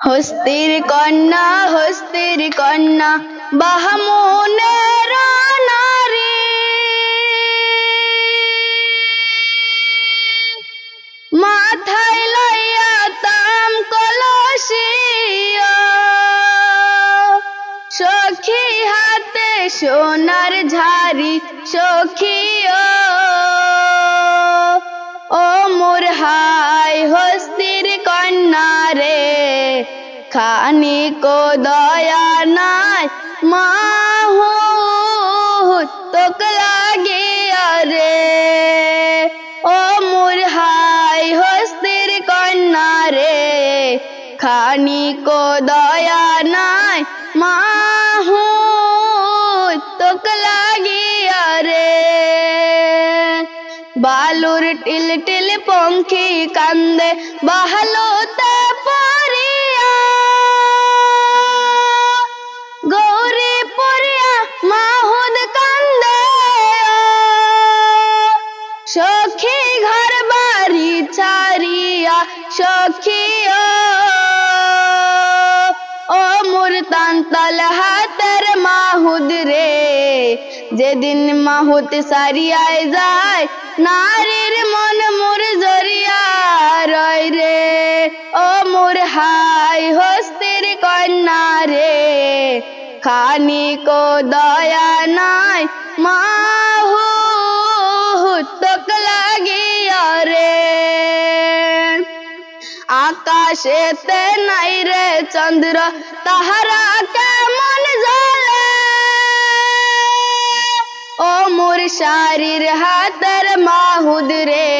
হস্তির কন্যা বাহমুনের নারী, মাথায় লইয়া তাম কলসি, সখী হাতে সোনার ঝাড়ি, সখী ও মোর হাই হস্তির কন্যা রে, খানিক দয়া নাই মাহুত তোক লাগিয়া রে, ও মোর হাই হস্তির কন্যা রে, খানিক দয়া নাই মাহুত তোক লাগিয়া রে। বালুর টিল টিল পঙ্খী কান্দে বাহলোতে পড়িয়া, গৌরী পড়িয়া মাহুদ কান্দে, সখী ঘর বাড়ি ছাড়িয়া, সখী ও মোর তান্তল হাতের মাহুদ রে, যেদিন মাহুত সারিয়ায় যায়, নারীর মন মোর জরিয়া রয় রে, ও মোর হাই হস্তির কন্যা রে, খানিক দয়া নাই মাহুত তোক লাগিয়া রে। আকাশেতে নাই রে চন্দ্র, তাহারা কেমন জ্বলে, ও মোর শারীর হাতের মাহুদ রে,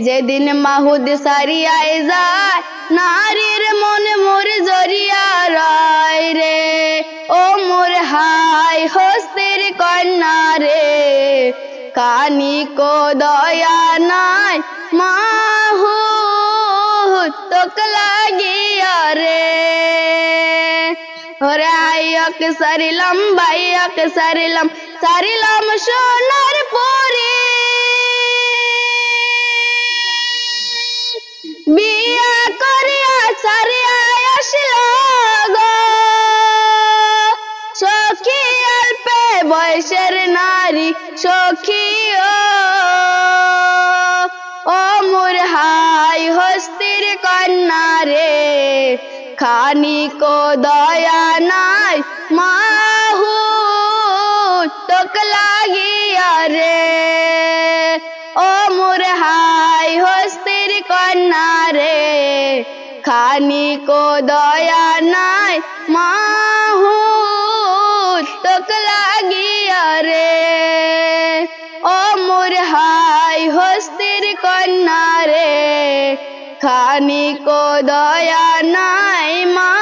যেদিন মাহুদ সারিয়ায় যায়, নারীর মন মোর জরিয়া রয় রে, ও মোর হাই হস্তির কন্যা রে, খানিক দয়া নাই মাহুত তোক লাগিয়া রে। ওরে আইয়ক সারিলাম বাইয়ক সারিলাম, সারিলাম সোনার পরি, বিয়া করিয়া সারিয়া আসিল গো, সখী অল্পে বয়সের নারী, সখী ও মোর হাই হস্তির কন্যা রে, খানিক দয়া নাই মাহুত তোক লাগিয়া রে, ও মোর হাই হস্তির কন্যা রে, খানিক দয়া নাই মাহুত তোক লাগিয়া রে, ও মোর হাই হস্তির কন্যা রে, খানিক দয়া নাই মা